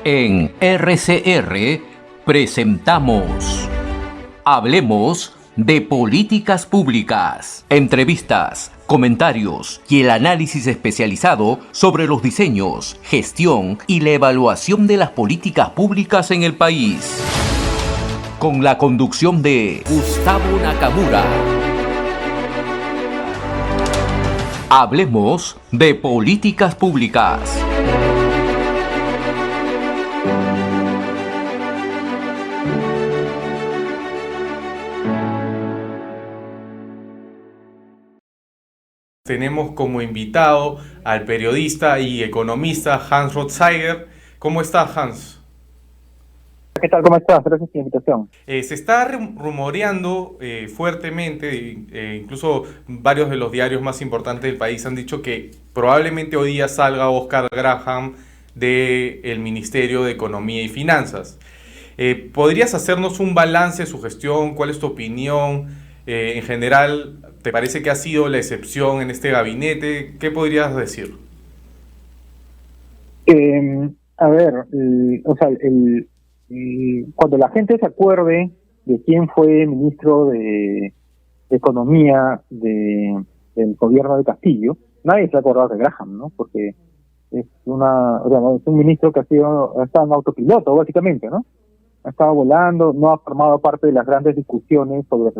En RCR presentamos Hablemos de Políticas Públicas. Entrevistas, comentarios y el análisis especializado sobre los diseños, gestión y la evaluación de las políticas públicas en el país. Con la conducción de Gustavo Nakamura. Hablemos de Políticas Públicas. Tenemos como invitado al periodista y economista Hans Rothzeiger. ¿Cómo estás, Hans? ¿Qué tal? ¿Cómo estás? Gracias por la invitación. Se está rumoreando fuertemente, incluso varios de los diarios más importantes del país han dicho que probablemente hoy día salga Oscar Graham del Ministerio de Economía y Finanzas. ¿Podrías hacernos un balance de su gestión? ¿Cuál es tu opinión? En general, ¿te parece que ha sido la excepción en este gabinete? ¿Qué podrías decir? Cuando la gente se acuerde de quién fue ministro de Economía del gobierno de Castillo, nadie se va a acordar de Graham, ¿no? Porque es un ministro que ha estado en autopiloto, básicamente, ¿no? Ha estado volando, no ha formado parte de las grandes discusiones sobre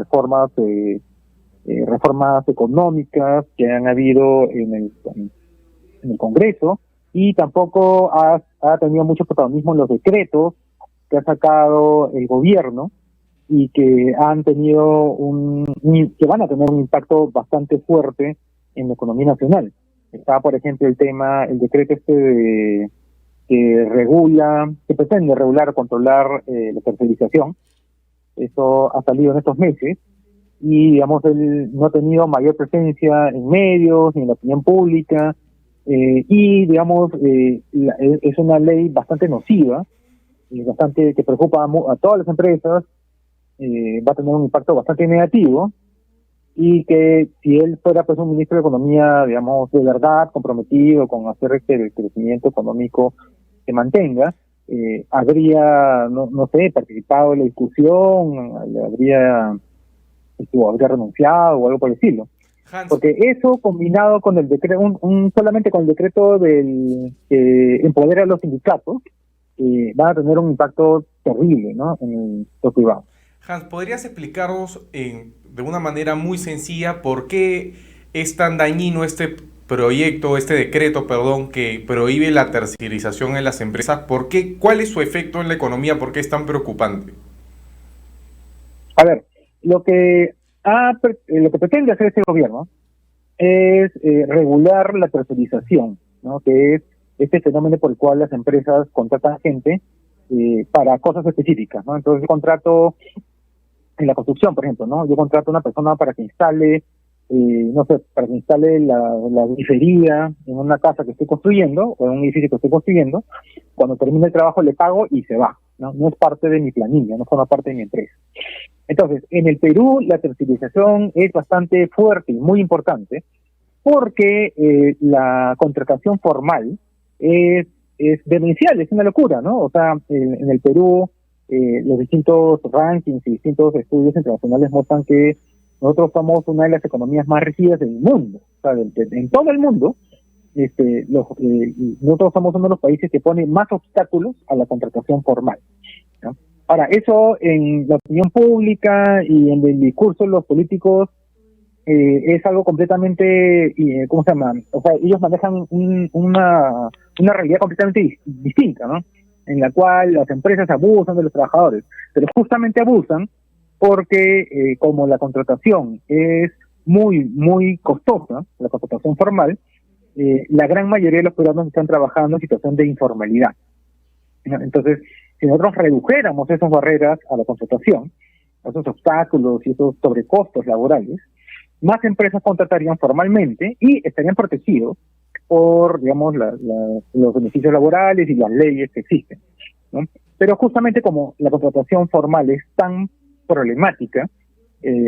reformas económicas que han habido en el Congreso, y tampoco ha tenido mucho protagonismo en los decretos que ha sacado el gobierno y que han tenido que van a tener un impacto bastante fuerte en la economía nacional. Está, por ejemplo, el decreto que pretende regular o controlar la tercerización. Eso ha salido en estos meses y, digamos, él no ha tenido mayor presencia en medios ni en la opinión pública, y, digamos, es una ley bastante nociva, bastante que preocupa a todas las empresas, va a tener un impacto bastante negativo, y que si él fuera pues un ministro de Economía, digamos, de verdad comprometido con hacer que el crecimiento económico se mantenga, habría, no sé, participado en la discusión, habría renunciado o algo por el estilo. Hans, porque eso, combinado con el decreto, solamente con el decreto que empodera a los sindicatos, van a tener un impacto terrible, ¿no?, en el sector privado. Hans, ¿podrías explicarnos de una manera muy sencilla por qué es tan dañino este decreto, que prohíbe la tercerización en las empresas? ¿Cuál es su efecto en la economía? ¿Por qué es tan preocupante? A ver, lo que pretende hacer este gobierno es regular la tercerización, ¿no?, que es este fenómeno por el cual las empresas contratan gente para cosas específicas, ¿no? Entonces, yo contrato en la construcción, por ejemplo, ¿no? Yo contrato a una persona para que instale, la grifería en una casa que estoy construyendo o en un edificio que estoy construyendo. Cuando termine el trabajo le pago y se va, ¿no? No es parte de mi planilla, no forma parte de mi empresa. Entonces, en el Perú la tercerización es bastante fuerte y muy importante porque la contratación formal es demencial, es una locura, ¿no? O sea, en el Perú los distintos rankings y distintos estudios internacionales muestran que nosotros somos una de las economías más rígidas del mundo. O sea, en todo el mundo, nosotros somos uno de los países que pone más obstáculos a la contratación formal, ¿no? Ahora, eso en la opinión pública y en el discurso de los políticos es algo completamente, ¿cómo se llama? O sea, ellos manejan una realidad completamente distinta, ¿no?, en la cual las empresas abusan de los trabajadores, pero justamente abusan porque como la contratación es muy, muy costosa, la contratación formal, la gran mayoría de los peruanos están trabajando en situación de informalidad, ¿no? Entonces, si nosotros redujéramos esas barreras a la contratación, esos obstáculos y esos sobrecostos laborales, más empresas contratarían formalmente y estarían protegidos por, digamos, los beneficios laborales y las leyes que existen, ¿no? Pero justamente como la contratación formal es tan problemática,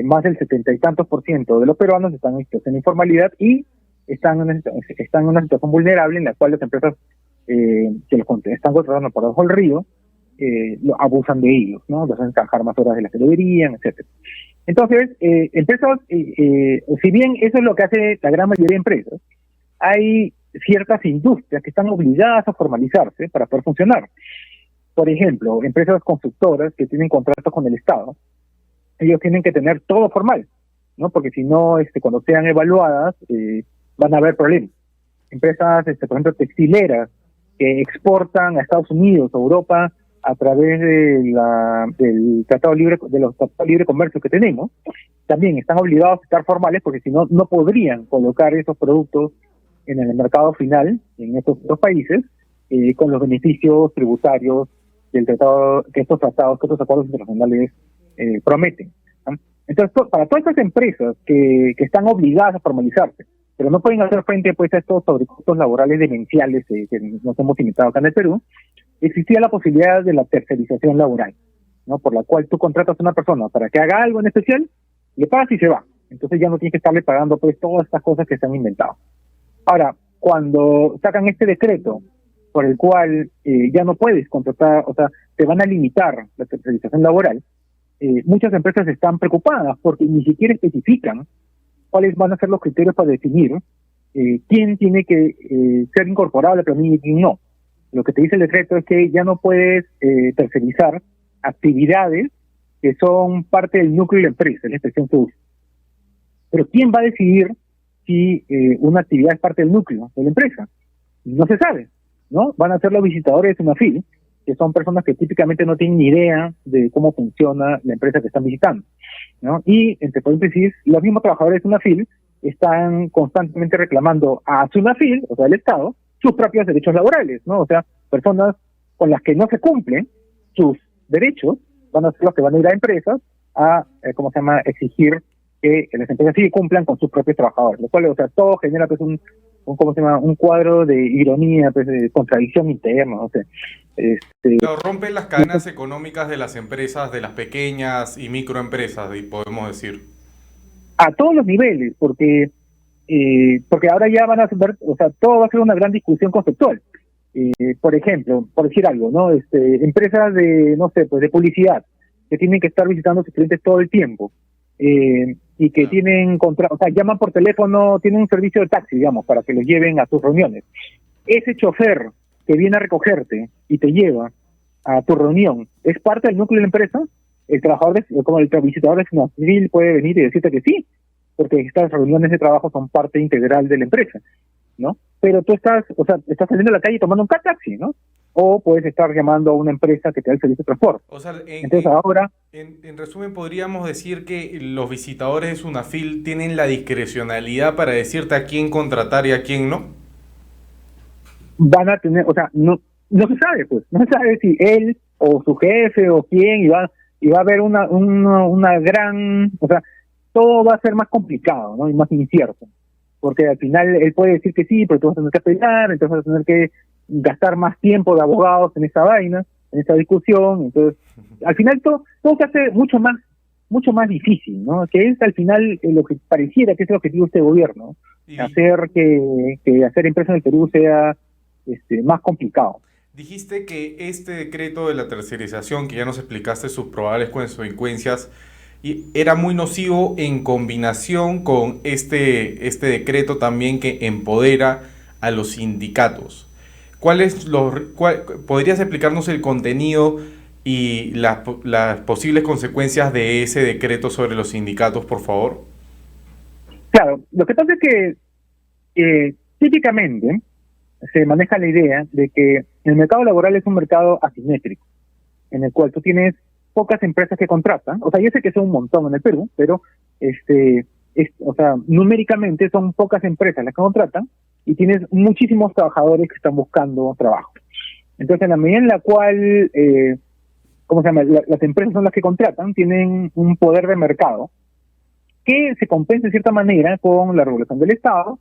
más del 70 y tantos % de los peruanos están en situación de informalidad y están en una situación vulnerable en la cual las empresas que los están contratando por debajo del río, abusan de ellos, ¿no? Los hacen trabajar más horas de las que deberían, etcétera. Entonces, empresas, si bien eso es lo que hace la gran mayoría de empresas, hay ciertas industrias que están obligadas a formalizarse para poder funcionar. Por ejemplo, empresas constructoras que tienen contratos con el Estado, ellos tienen que tener todo formal, ¿no? Porque si no, cuando sean evaluadas, van a haber problemas. Empresas, por ejemplo, textileras que exportan a Estados Unidos o Europa a través del Tratado Libre, de los Tratados Libre Comercio que tenemos, también están obligados a estar formales porque si no, no podrían colocar esos productos en el mercado final en estos dos países con los beneficios tributarios del tratado, que estos acuerdos internacionales prometen, ¿no? Entonces, para todas estas empresas que están obligadas a formalizarse, pero no pueden hacer frente pues a estos sobrecostos laborales demenciales que nos hemos inventado acá en el Perú, existía la posibilidad de la tercerización laboral, ¿no? Por la cual tú contratas a una persona para que haga algo en especial, le pagas y se va. Entonces ya no tienes que estarle pagando pues todas estas cosas que se han inventado. Ahora, cuando sacan este decreto por el cual ya no puedes contratar, o sea, te van a limitar la tercerización laboral, muchas empresas están preocupadas porque ni siquiera especifican cuáles van a ser los criterios para definir quién tiene que ser incorporado a la planilla y quién no. Lo que te dice el decreto es que ya no puedes tercerizar actividades que son parte del núcleo de la empresa, es la expresión que usa. Pero ¿quién va a decidir si una actividad es parte del núcleo de la empresa? No se sabe, ¿no? Van a ser los visitadores de Sunafil, que son personas que típicamente no tienen ni idea de cómo funciona la empresa que están visitando, ¿no? Y, entre paréntesis, los mismos trabajadores de Sunafil están constantemente reclamando a Sunafil, o sea, al Estado, sus propios derechos laborales, ¿no? O sea, personas con las que no se cumplen sus derechos van a ser los que van a ir a empresas a, exigir que las empresas sí cumplan con sus propios trabajadores, lo cual, o sea, todo genera pues un cuadro de ironía, pues de contradicción interna, no sé. Pero rompen las cadenas económicas de las empresas, de las pequeñas y microempresas, podemos decir. A todos los niveles, porque ahora ya van a ver, o sea, todo va a ser una gran discusión conceptual. Por ejemplo, por decir algo, ¿no? Empresas de, no sé, pues de publicidad, que tienen que estar visitando a sus clientes todo el tiempo, y que tienen o sea, llaman por teléfono, tienen un servicio de taxi, digamos, para que los lleven a sus reuniones. Ese chofer que viene a recogerte y te lleva a tu reunión, ¿es parte del núcleo de la empresa? El trabajador, como el visitador de Sunafil puede venir y decirte que sí, porque estas reuniones de trabajo son parte integral de la empresa, ¿no? Pero tú estás saliendo a la calle tomando un taxi, ¿no? O puedes estar llamando a una empresa que te da el servicio de transporte. O sea, entonces ahora... En resumen, podríamos decir que los visitadores de Sunafil tienen la discrecionalidad para decirte a quién contratar y a quién no. Van a tener, o sea, no se sabe, pues, no se sabe si él o su jefe o quién, y va a haber una gran, o sea, todo va a ser más complicado, ¿no? Y más incierto, porque al final él puede decir que sí, pero tú vas a tener que pelear, entonces vas a tener que gastar más tiempo de abogados en esa vaina, en esa discusión. Entonces, al final todo se hace mucho más difícil, ¿no? Que es al final lo que pareciera que es el objetivo de este gobierno, hacer que hacer empresa en el Perú sea más complicado. Dijiste que este decreto de la tercerización, que ya nos explicaste sus probables consecuencias, era muy nocivo en combinación con este decreto también que empodera a los sindicatos. ¿Podrías explicarnos el contenido y las posibles consecuencias de ese decreto sobre los sindicatos, por favor? Claro, lo que pasa es que típicamente se maneja la idea de que el mercado laboral es un mercado asimétrico, en el cual tú tienes pocas empresas que contratan, o sea, yo sé que son un montón en el Perú, pero o sea, numéricamente son pocas empresas las que contratan y tienes muchísimos trabajadores que están buscando trabajo. Entonces, en la medida en la cual, las empresas son las que contratan, tienen un poder de mercado que se compensa de cierta manera con la regulación del Estado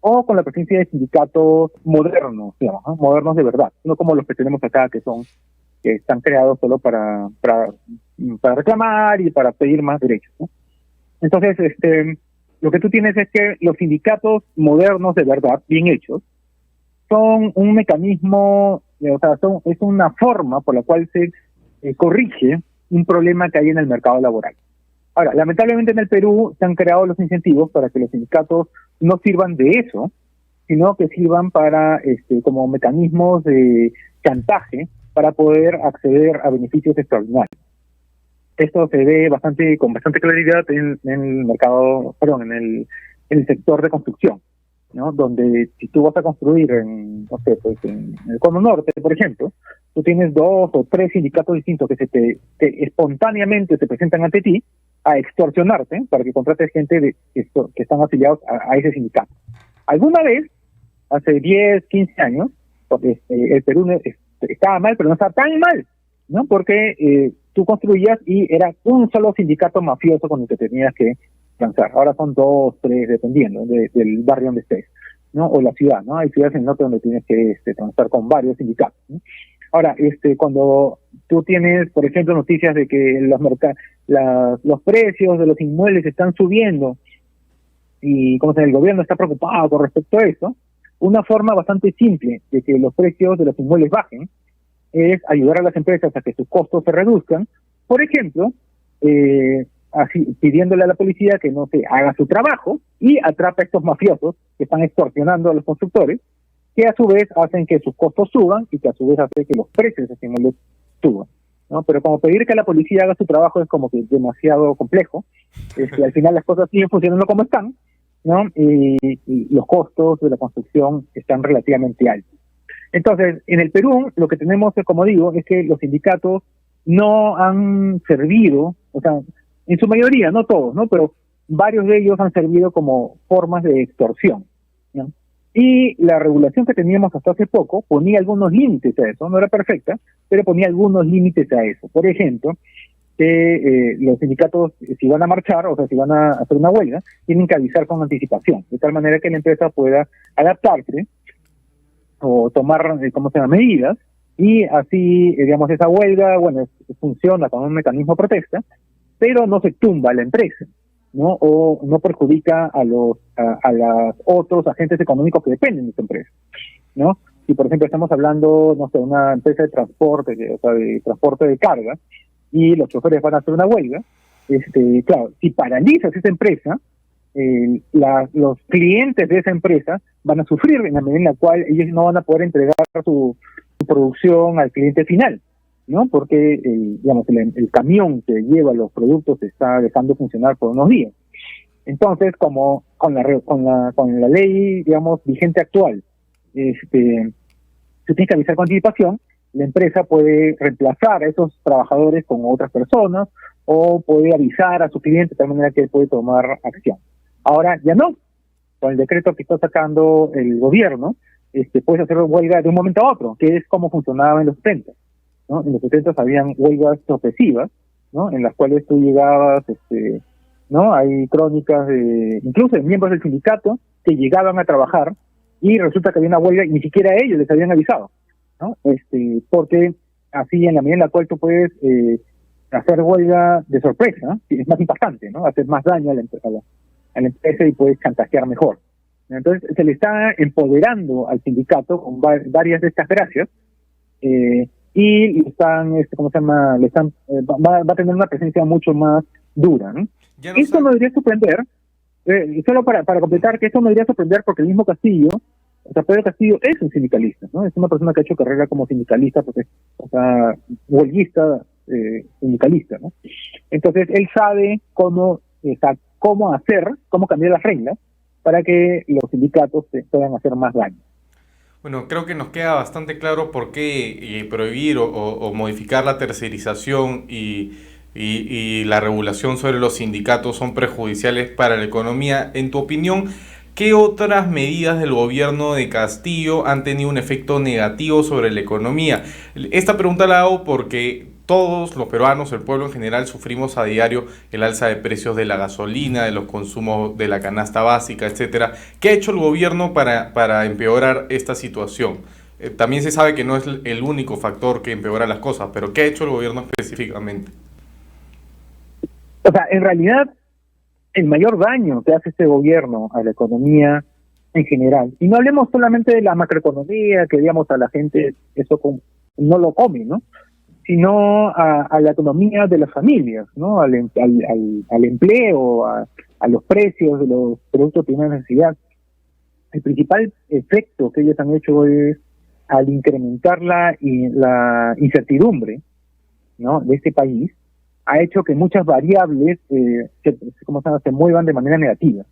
o con la presencia de sindicatos modernos, digamos, ¿no? Modernos de verdad, no como los que tenemos acá, que están creados solo para reclamar y para pedir más derechos, ¿no? Entonces, lo que tú tienes es que los sindicatos modernos de verdad, bien hechos, son un mecanismo, o sea, es una forma por la cual se corrige un problema que hay en el mercado laboral. Ahora, lamentablemente en el Perú se han creado los incentivos para que los sindicatos no sirvan de eso, sino que sirvan para como mecanismos de chantaje para poder acceder a beneficios extraordinarios. Esto se ve con bastante claridad en el mercado, perdón, en el sector de construcción, ¿no? Donde si tú vas a construir en el Cono Norte, por ejemplo, tú tienes 2 o 3 sindicatos distintos que que espontáneamente se presentan ante ti a extorsionarte para que contrates gente que están afiliados a ese sindicato. Alguna vez, hace 10, 15 años, el Perú estaba mal, pero no estaba tan mal, ¿no? Porque tú construías y era un solo sindicato mafioso con el que tenías que lanzar. Ahora son 2, 3, dependiendo del barrio donde estés, ¿no? O la ciudad, ¿no? Hay ciudades en el norte donde tienes que transar con varios sindicatos, ¿no? Ahora, cuando tú tienes, por ejemplo, noticias de que los precios de los inmuebles están subiendo y el gobierno está preocupado con respecto a eso, una forma bastante simple de que los precios de los inmuebles bajen es ayudar a las empresas a que sus costos se reduzcan, por ejemplo, así pidiéndole a la policía que no se haga su trabajo y atrape a estos mafiosos que están extorsionando a los constructores, que a su vez hacen que sus costos suban y que a su vez hace que los precios de estos inmuebles suban, ¿no? Pero como pedir que la policía haga su trabajo es como que demasiado complejo, al final las cosas siguen funcionando como están, ¿no? Y los costos de la construcción están relativamente altos. Entonces, en el Perú, lo que tenemos, como digo, es que los sindicatos no han servido, o sea, en su mayoría, no todos, ¿no? Pero varios de ellos han servido como formas de extorsión, ¿no? Y la regulación que teníamos hasta hace poco ponía algunos límites a eso, no era perfecta, pero ponía algunos límites a eso. Por ejemplo, que los sindicatos, si van a marchar, o sea, si van a hacer una huelga, tienen que avisar con anticipación, de tal manera que la empresa pueda adaptarse o tomar, medidas, y así, digamos, esa huelga, funciona como un mecanismo de protesta, pero no se tumba a la empresa, ¿no? O no perjudica a los otros agentes económicos que dependen de esa empresa, ¿no? Si, por ejemplo, estamos hablando, no sé, una empresa de transporte, de transporte de carga, y los choferes van a hacer una huelga, claro, si paralizas esa empresa, los clientes de esa empresa van a sufrir en la medida en la cual ellos no van a poder entregar su producción al cliente final, ¿no? Porque el camión que lleva los productos está dejando funcionar por unos días. Entonces, como con la ley, digamos, vigente actual, se tiene que avisar con anticipación, la empresa puede reemplazar a esos trabajadores con otras personas o puede avisar a su cliente de tal manera que él puede tomar acción. Ahora ya no, con el decreto que está sacando el gobierno, puedes hacer huelga de un momento a otro, que es como funcionaba en los 70, ¿no? En los 70 habían huelgas sorpresivas, ¿no? En las cuales tú llegabas, ¿no? Hay crónicas incluso de miembros del sindicato que llegaban a trabajar y resulta que había una huelga y ni siquiera ellos les habían avisado, ¿no? Porque así en la medida en la cual tú puedes hacer huelga de sorpresa, ¿no? Es más impactante, ¿no? Hacer más daño a la empresa y puedes chantajear mejor. Entonces se le está empoderando al sindicato con varias de estas gracias, y le están, va a tener una presencia mucho más dura, ¿no? Esto no debería sorprender, solo para completar, que esto no debería sorprender porque el mismo Castillo, Pedro Castillo es un sindicalista, ¿no? Es una persona que ha hecho carrera como sindicalista, huelguista, sindicalista, ¿no? Entonces él sabe cómo cambiar las reglas para que los sindicatos puedan hacer más daño. Bueno, creo que nos queda bastante claro por qué prohibir o modificar la tercerización y la regulación sobre los sindicatos son perjudiciales para la economía. En tu opinión, ¿qué otras medidas del gobierno de Castillo han tenido un efecto negativo sobre la economía? Esta pregunta la hago porque todos los peruanos, el pueblo en general, sufrimos a diario el alza de precios de la gasolina, de los consumos de la canasta básica, etcétera. ¿Qué ha hecho el gobierno para empeorar esta situación? También se sabe que no es el único factor que empeora las cosas, pero ¿qué ha hecho el gobierno específicamente? O sea, en realidad, el mayor daño que hace este gobierno a la economía en general. Y no hablemos solamente de la macroeconomía, que digamos a la gente eso no lo come, ¿no? Sino a la economía de las familias, ¿no? Al empleo, a los precios de los productos de primera necesidad. El principal efecto que ellos han hecho es, al incrementar la incertidumbre, ¿no?, de este país, ha hecho que muchas variables se muevan de manera negativa,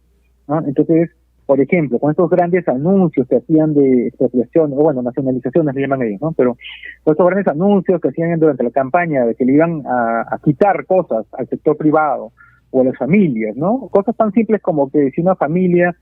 ¿no? Entonces, por ejemplo, con estos grandes anuncios que hacían de expropiación, o bueno, nacionalizaciones le llaman ellos, ¿no? Pero con estos grandes anuncios que hacían durante la campaña de que le iban a quitar cosas al sector privado o a las familias, ¿no? Cosas tan simples como que si una familia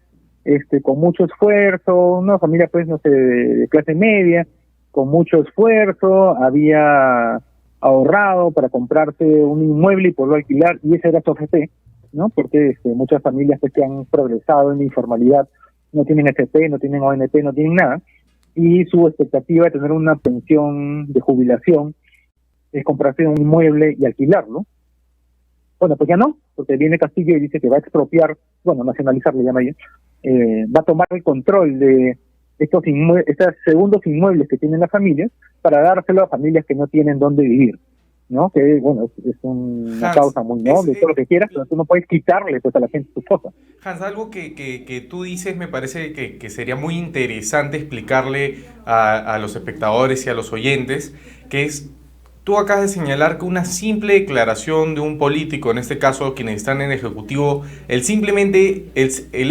con mucho esfuerzo, una familia pues no sé, de clase media, con mucho esfuerzo, había ahorrado para comprarse un inmueble y poderlo alquilar, y ese era su FP, ¿no? Porque muchas familias pues, que han progresado en la informalidad no tienen FP, no tienen ONP, no tienen nada, y su expectativa de tener una pensión de jubilación es comprarse un inmueble y alquilarlo. Bueno, pues ya no, porque viene Castillo y dice que va a expropiar, bueno, nacionalizar le llama ella, va a tomar el control de estos segundos inmuebles que tienen las familias para dárselo a familias que no tienen dónde vivir, ¿no? Que, bueno, es una causa muy noble, todo lo que quieras, pero tú no puedes quitarle pues a la gente sus cosas. Hans, algo que tú dices me parece que sería muy interesante explicarle a los espectadores y a los oyentes, que es, tú acabas de señalar que una simple declaración de un político, en este caso quienes están en el Ejecutivo, el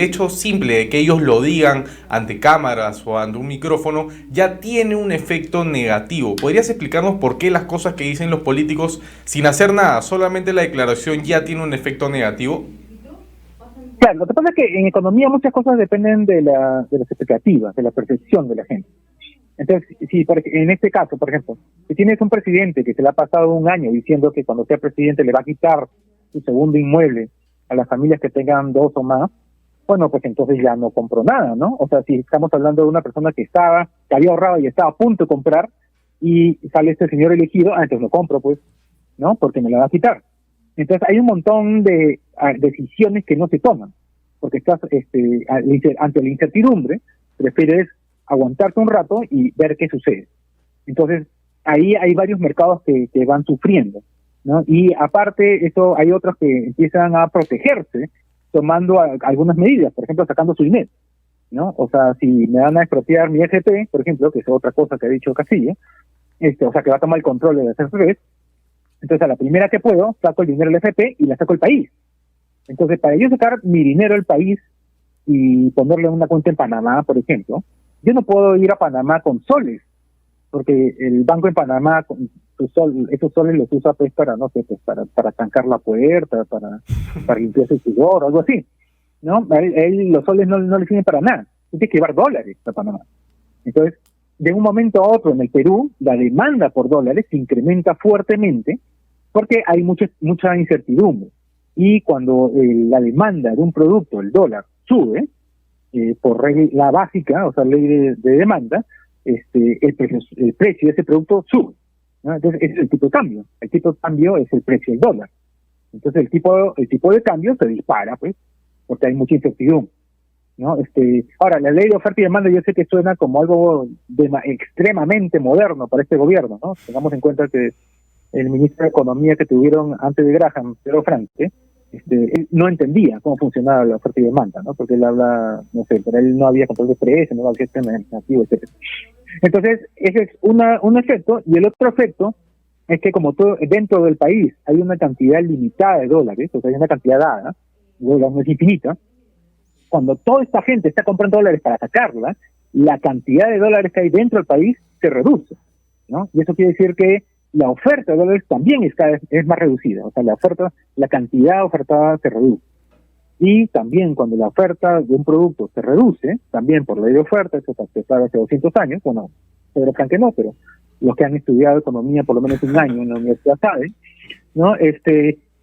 hecho simple de que ellos lo digan ante cámaras o ante un micrófono, ya tiene un efecto negativo. ¿Podrías explicarnos por qué las cosas que dicen los políticos sin hacer nada, solamente la declaración ya tiene un efecto negativo? Claro, lo que pasa es que en economía muchas cosas dependen de las expectativas, de la percepción de la gente. Entonces, si en este caso, por ejemplo, si tienes un presidente que se le ha pasado un año diciendo que cuando sea presidente le va a quitar su segundo inmueble a las familias que tengan dos o más, bueno, pues entonces ya no compró nada, ¿no? O sea, si estamos hablando de una persona que había ahorrado y estaba a punto de comprar, y sale este señor elegido, entonces no compro, pues, ¿no? Porque me la va a quitar. Entonces hay un montón de decisiones que no se toman, porque estás ante la incertidumbre, prefieres aguantarte un rato y ver qué sucede. Entonces, ahí hay varios mercados que van sufriendo, ¿no? Y aparte, eso hay otros que empiezan a protegerse tomando algunas medidas, por ejemplo, sacando su dinero, ¿no? O sea, si me van a expropiar mi FP, por ejemplo, que es otra cosa que ha dicho Casilla, o sea, que va a tomar el control de las FPs, entonces a la primera que puedo, saco el dinero del FP y la saco al país. Entonces, para yo sacar mi dinero al país y ponerle una cuenta en Panamá, por ejemplo, yo no puedo ir a Panamá con soles, porque el banco en Panamá esos soles los usa pues para, no sé, pues para trancar la puerta, para limpiarse el sudor, algo así, ¿no? A él los soles no le sirven para nada, tiene que llevar dólares a Panamá. Entonces, de un momento a otro en el Perú, la demanda por dólares se incrementa fuertemente porque hay mucha incertidumbre. Y cuando la demanda de un producto, el dólar, sube, por regla básica, o sea, ley de demanda, el precio de ese producto sube, ¿no? Entonces, ese es el tipo de cambio. El tipo de cambio es el precio del dólar. Entonces, el tipo de cambio se dispara, pues, porque hay mucha incertidumbre, ¿no? Ahora, la ley de oferta y demanda yo sé que suena como algo extremadamente moderno para este gobierno, ¿no? Tengamos en cuenta que el ministro de Economía que tuvieron antes de Graham, Pedro Franque, él no entendía cómo funcionaba la oferta y demanda, ¿no? Porque él habla, no sé, pero él no había control de precios, no había sistema administrativo, etc. Entonces, ese es un efecto, y el otro efecto es que como todo dentro del país hay una cantidad limitada de dólares, o sea, hay una cantidad dada, no es infinita, cuando toda esta gente está comprando dólares para sacarla, la cantidad de dólares que hay dentro del país se reduce, ¿no? Y eso quiere decir que la oferta de dólares también es más reducida, o sea, la cantidad ofertada se reduce. Y también cuando la oferta de un producto se reduce, también por ley de oferta, eso se sabe hace 200 años, bueno, Pedro Franque no, pero los que han estudiado economía por lo menos un año en la universidad saben, ¿no?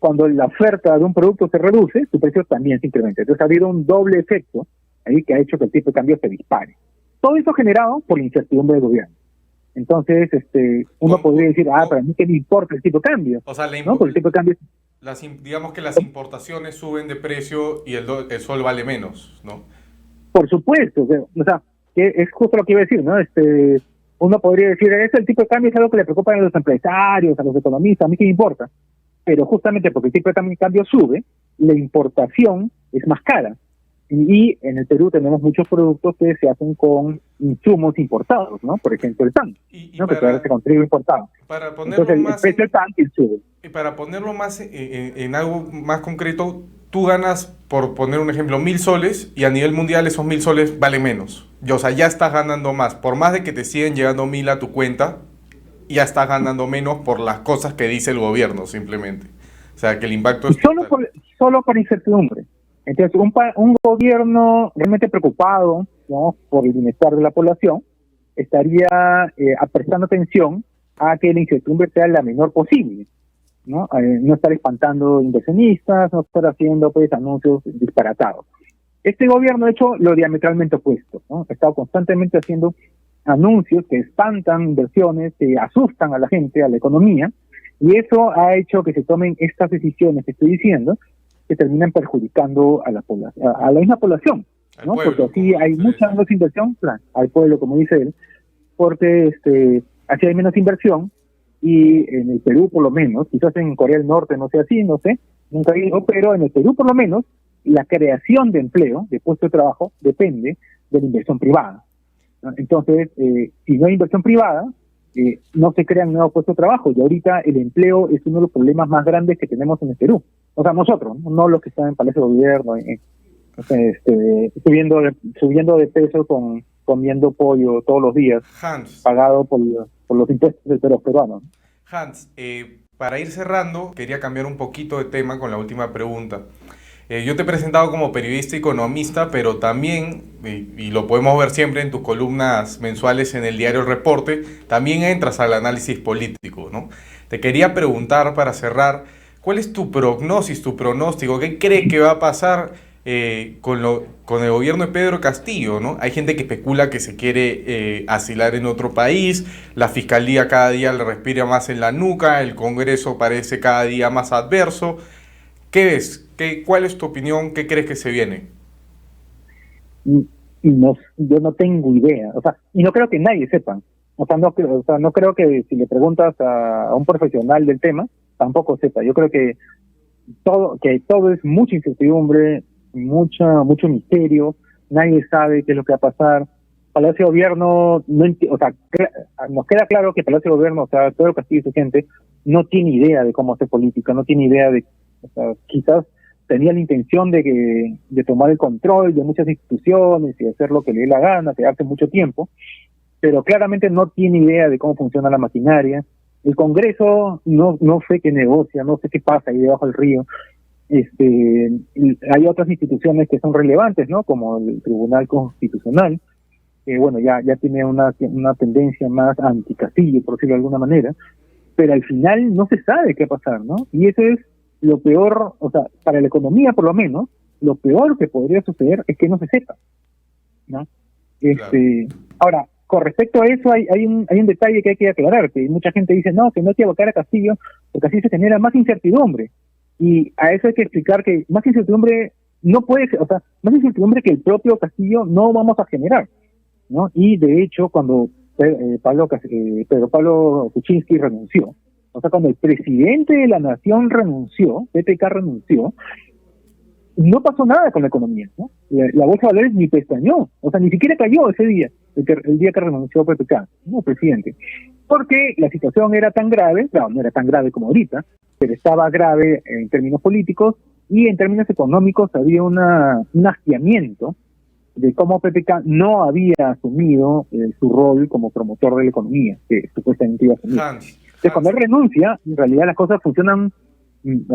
Cuando la oferta de un producto se reduce, su precio también se incrementa. Entonces ha habido un doble efecto ahí que ha hecho que el tipo de cambio se dispare. Todo eso generado por la incertidumbre del gobierno. Entonces, uno podría decir, para mí qué me importa el tipo de cambio. O sea, ¿no? Porque el tipo de cambio digamos que las importaciones suben de precio y el sol vale menos, ¿no? Por supuesto, o sea, que es justo lo que iba a decir, ¿no? Uno podría decir, ese el tipo de cambio es algo que le preocupa a los empresarios, a los economistas, a mí qué me importa. Pero justamente porque el tipo de cambio sube, la importación es más cara. Y en el Perú tenemos muchos productos que se hacen con insumos importados, ¿no? Por ejemplo, el pan, ¿no? Que se hace con trigo importado. Para ponerlo Entonces, más el precio del pan sube. y para ponerlo más en algo más concreto, tú ganas, por poner un ejemplo, 1.000 soles y a nivel mundial esos 1.000 soles valen menos. O sea, ya estás ganando más. Por más de que te siguen llegando 1.000 a tu cuenta, ya estás ganando menos por las cosas que dice el gobierno, simplemente. O sea, que el impacto es solo por incertidumbre. Entonces, un gobierno realmente preocupado, ¿no?, por el bienestar de la población, estaría prestando atención a que la incertidumbre sea la menor posible, ¿no? No estar espantando inversionistas, no estar haciendo pues anuncios disparatados. Este gobierno ha hecho lo diametralmente opuesto, ¿no? Ha estado constantemente haciendo anuncios que espantan inversiones, que asustan a la gente, a la economía, y eso ha hecho que se tomen estas decisiones que estoy diciendo, que terminan perjudicando a la misma población, ¿no? Pueblo, porque así hay mucha menos inversión, al pueblo, como dice él, porque así hay menos inversión, y en el Perú por lo menos, quizás en Corea del Norte no sea así, no sé, nunca he ido, pero en el Perú por lo menos, la creación de empleo, de puestos de trabajo, depende de la inversión privada, ¿no? Entonces, si no hay inversión privada, no se crean nuevos puestos de trabajo, y ahorita el empleo es uno de los problemas más grandes que tenemos en el Perú. O sea, nosotros, no los que están en Palacio de Gobierno, subiendo de peso comiendo pollo todos los días, Hans, pagado por los impuestos de los peruanos. Hans, para ir cerrando, quería cambiar un poquito de tema con la última pregunta. Yo te he presentado como periodista y economista, pero también, y lo podemos ver siempre en tus columnas mensuales en el diario El Reporte, también entras al análisis político, ¿no? Te quería preguntar para cerrar, ¿cuál es tu prognosis, tu pronóstico? ¿Qué crees que va a pasar con el gobierno de Pedro Castillo, ¿no? Hay gente que especula que se quiere asilar en otro país, la fiscalía cada día le respira más en la nuca, el Congreso parece cada día más adverso. ¿Qué ves? ¿Cuál es tu opinión? ¿Qué crees que se viene? Yo no tengo idea, o sea, y no creo que nadie sepa. No creo que si le preguntas a un profesional del tema, tampoco sepa. Yo creo que todo es mucha incertidumbre, mucho misterio, nadie sabe qué es lo que va a pasar. Palacio de Gobierno, nos queda claro que Palacio de Gobierno, o sea, Pedro Castillo y su gente, no tiene idea de cómo hacer política, no tiene idea de, o sea, quizás tenía la intención de tomar el control de muchas instituciones y hacer lo que le dé la gana, quedarse mucho tiempo, pero claramente no tiene idea de cómo funciona la maquinaria. El Congreso no sé qué negocia, no sé qué pasa ahí debajo del río. Hay otras instituciones que son relevantes, ¿no? Como el Tribunal Constitucional, que bueno, ya tiene una tendencia más anti-Castillo, por decirlo de alguna manera, pero al final no se sabe qué va a pasar, ¿no? Y eso es lo peor, o sea, para la economía por lo menos, lo peor que podría suceder es que no se sepa, ¿no? Claro. Ahora, con respecto a eso hay un detalle que hay que aclarar, que mucha gente dice, no, que no hay que abocar a Castillo, porque así se genera más incertidumbre. Y a eso hay que explicar que más incertidumbre no puede ser, o sea, más incertidumbre que el propio Castillo no vamos a generar, ¿no? Y de hecho, cuando Pedro Pablo Kuczynski renunció, o sea, cuando el presidente de la nación renunció, PPK renunció, no pasó nada con la economía, ¿no? La bolsa de valores ni pestañeó, o sea, ni siquiera cayó ese día, el día que renunció PPK, ¿no? Presidente. Porque la situación era tan grave, claro, no era tan grave como ahorita, pero estaba grave en términos políticos y en términos económicos había un hastiamiento de cómo PPK no había asumido su rol como promotor de la economía, que supuestamente iba a asumir. Entonces, cuando él renuncia, en realidad las cosas funcionan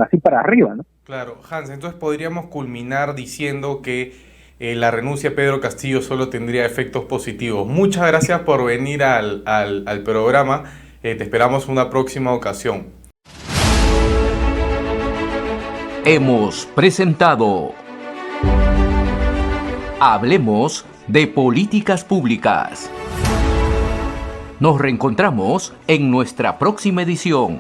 así para arriba, ¿no? Claro, Hans, entonces podríamos culminar diciendo que la renuncia de Pedro Castillo solo tendría efectos positivos. Muchas gracias por venir al programa. Te esperamos en una próxima ocasión. Hemos presentado Hablemos de Políticas Públicas. Nos reencontramos en nuestra próxima edición.